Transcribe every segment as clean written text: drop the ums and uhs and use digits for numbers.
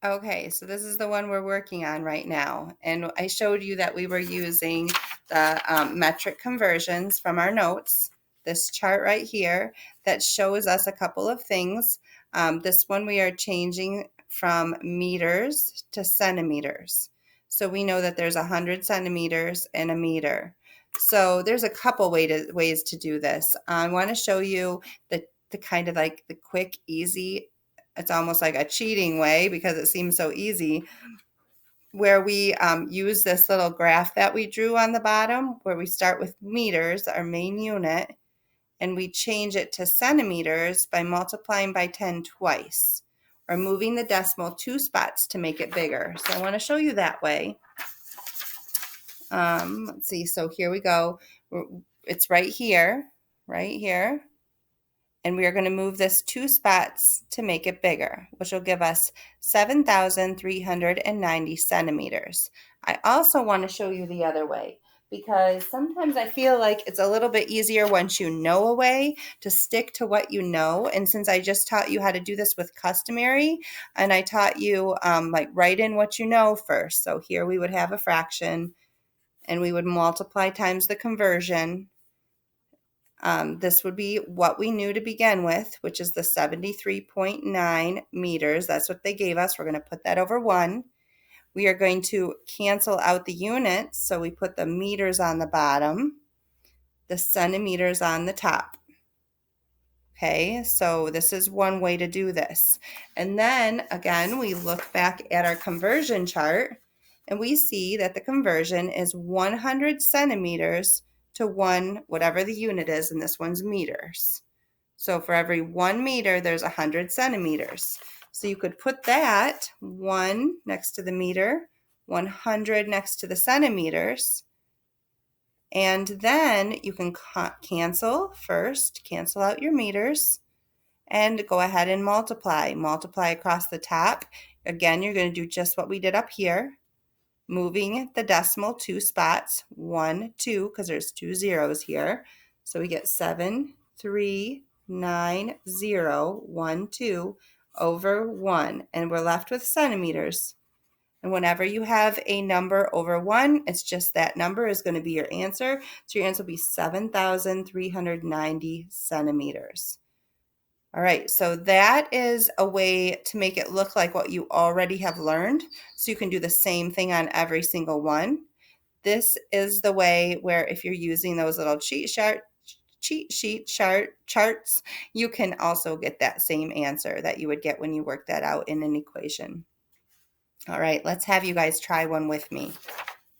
Okay, so this is the one we're working on right now. And I showed you that we were using the metric conversions from our notes. This chart right here that shows us a couple of things. This one we are changing from meters to centimeters. So we know that there's 100 centimeters in a meter. So there's a couple ways to do this. I want to show you the kind of like the quick, easy, it's almost like a cheating way because it seems so easy, where we use this little graph that we drew on the bottom, where we start with meters, our main unit, and we change it to centimeters by multiplying by 10 twice, or moving the decimal 2 spots to make it bigger. So I want to show you that way. Let's see, so here we go. It's right here, and we are going to move this 2 spots to make it bigger, which will give us 7,390 centimeters. I also want to show you the other way, because sometimes I feel like it's a little bit easier once you know a way to stick to what you know. And since I just taught you how to do this with customary, and I taught you like write in what you know first. So here we would have a fraction, and we would multiply times the conversion. This would be what we knew to begin with, which is the 73.9 meters. That's what they gave us. We're going to put that over 1. We are going to cancel out the units, so we put the meters on the bottom, the centimeters on the top. Okay, so this is one way to do this. And then, again, we look back at our conversion chart, and we see that the conversion is 100 centimeters to 1, whatever the unit is, and this one's meters. So for every 1 meter, there's 100 centimeters. So you could put that 1 next to the meter, 100 next to the centimeters, and then you can cancel out your meters, and go ahead and multiply. Multiply across the top. Again, you're going to do just what we did up here, moving the decimal 2 spots, 1, 2, because there's 2 zeros here. So we get 7,390,1,2 over 1, and we're left with centimeters. And whenever you have a number over 1, it's just that number is going to be your answer. So your answer will be 7,390 centimeters. All right, so that is a way to make it look like what you already have learned. So you can do the same thing on every single one. This is the way where if you're using those little cheat sheet charts, you can also get that same answer that you would get when you work that out in an equation. All right, let's have you guys try one with me.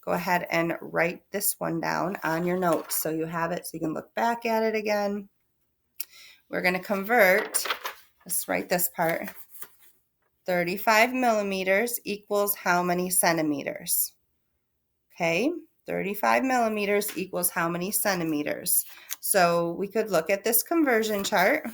Go ahead and write this one down on your notes so you have it so you can look back at it again. We're going to convert, let's write this part, 35 millimeters equals how many centimeters? Okay, 35 millimeters equals how many centimeters? So we could look at this conversion chart.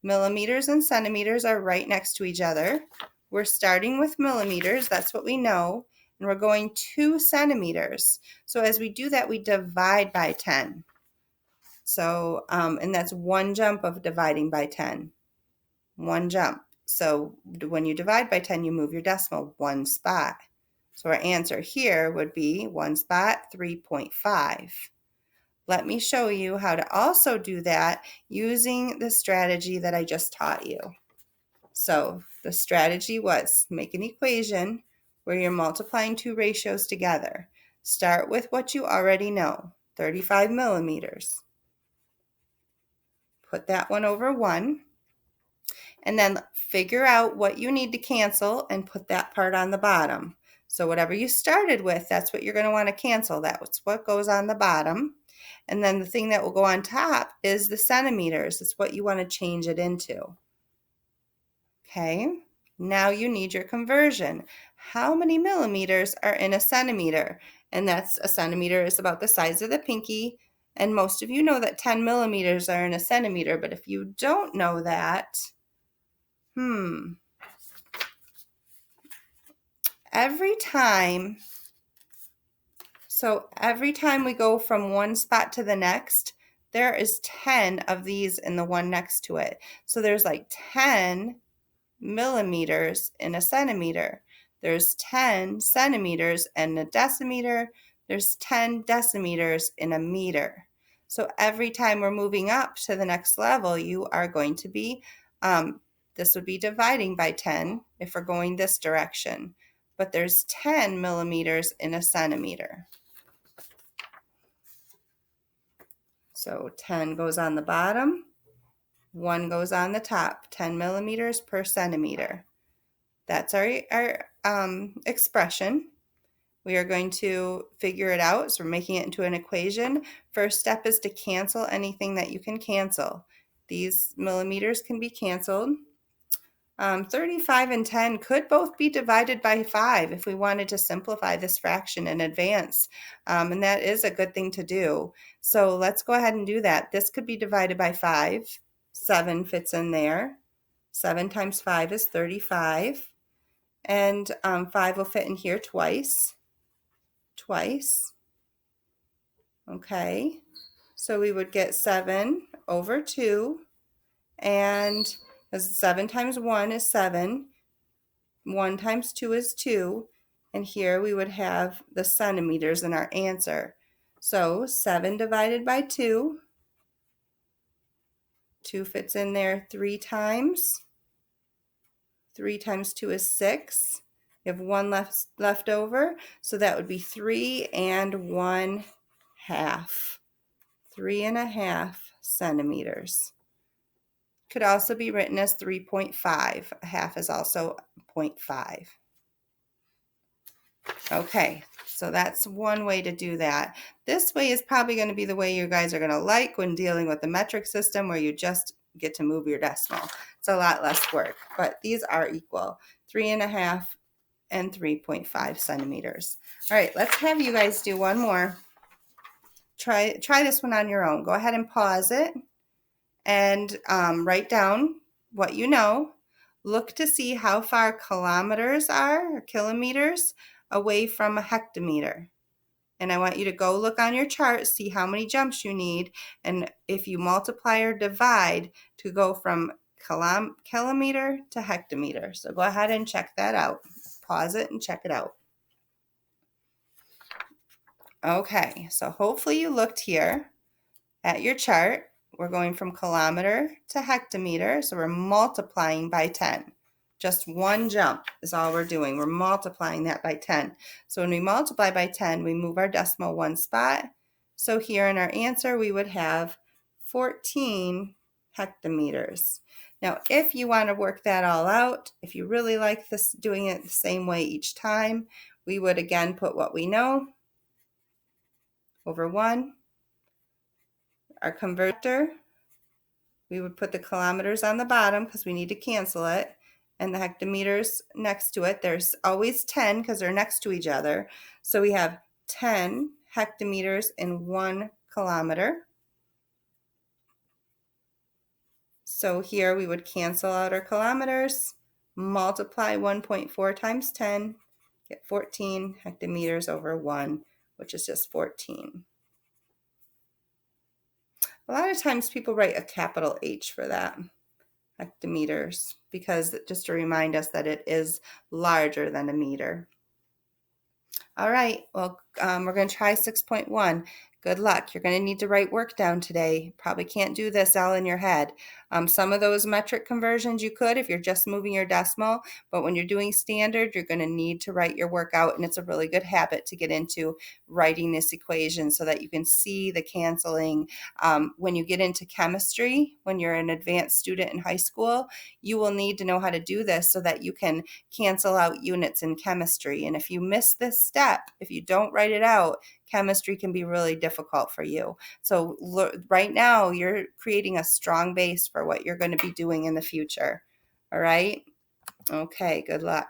Millimeters and centimeters are right next to each other. We're starting with millimeters, that's what we know, and we're going 2 centimeters. So as we do that, we divide by 10. So, and that's one jump of dividing by 10. One jump. So when you divide by 10, you move your decimal 1 spot. So our answer here would be 1 spot, 3.5. Let me show you how to also do that using the strategy that I just taught you. So the strategy was make an equation where you're multiplying 2 ratios together. Start with what you already know, 35 millimeters. Put that one over 1. And then figure out what you need to cancel and put that part on the bottom. So whatever you started with, that's what you're going to want to cancel. That's what goes on the bottom. And then the thing that will go on top is the centimeters. It's what you want to change it into. Okay, now you need your conversion. How many millimeters are in a centimeter? And that's a centimeter is about the size of the pinky. And most of you know that 10 millimeters are in a centimeter. But if you don't know that, every time we go from one spot to the next, there is 10 of these in the one next to it. So there's like 10 millimeters in a centimeter. There's 10 centimeters in a decimeter. There's 10 decimeters in a meter. So every time we're moving up to the next level, you are going to be, this would be dividing by 10 if we're going this direction. But there's 10 millimeters in a centimeter. So 10 goes on the bottom, 1 goes on the top, 10 millimeters per centimeter. That's our expression. We are going to figure it out. So we're making it into an equation. First step is to cancel anything that you can cancel. These millimeters can be canceled. 35 and 10 could both be divided by 5 if we wanted to simplify this fraction in advance. And that is a good thing to do. So let's go ahead and do that. This could be divided by 5. 7 fits in there. 7 times 5 is 35. And 5 will fit in here twice. Okay. So we would get 7 over 2. And 7 times 1 is 7. 1 times 2 is 2. And here we would have the centimeters in our answer. So 7 divided by 2. 2 fits in there 3 times. 3 times 2 is 6. You have 1 left over. So that would be 3 and 1/2. 3.5 centimeters. Could also be written as 3.5. A half is also 0.5. Okay, so that's one way to do that. This way is probably going to be the way you guys are going to like when dealing with the metric system, where you just get to move your decimal. It's a lot less work, but these are equal, 3.5 and 3.5 centimeters. All right, let's have you guys do one more. Try this one on your own. Go ahead and pause it and write down what you know. Look to see how far kilometers are, or kilometers, away from a hectometer. And I want you to go look on your chart, see how many jumps you need, and if you multiply or divide to go from kilometer to hectometer. So go ahead and check that out. Pause it and check it out. Okay, so hopefully you looked here at your chart. We're going from kilometer to hectometer, so we're multiplying by 10. Just one jump is all we're doing. We're multiplying that by 10. So when we multiply by 10, we move our decimal one spot. So here in our answer, we would have 14 hectometers. Now, if you want to work that all out, if you really like this, doing it the same way each time, we would again put what we know over 1. Our converter, we would put the kilometers on the bottom because we need to cancel it, and the hectometers next to it. There's always 10 because they're next to each other. So we have 10 hectometers in 1 kilometer. So here we would cancel out our kilometers, multiply 1.4 times 10, get 14 hectometers over 1, which is just 14. A lot of times people write a capital H for that, hectometers, because just to remind us that it is larger than a meter. All right, well, we're going to try 6.1. Good luck. You're going to need to write work down today. Probably can't do this all in your head. Some of those metric conversions you could if you're just moving your decimal, but when you're doing standard, you're going to need to write your work out, and it's a really good habit to get into writing this equation so that you can see the canceling. When you get into chemistry, when you're an advanced student in high school, you will need to know how to do this so that you can cancel out units in chemistry. And if you miss this step, if you don't write it out, chemistry can be really difficult for you. So right now, you're creating a strong base for what you're going to be doing in the future. All right? Okay, good luck.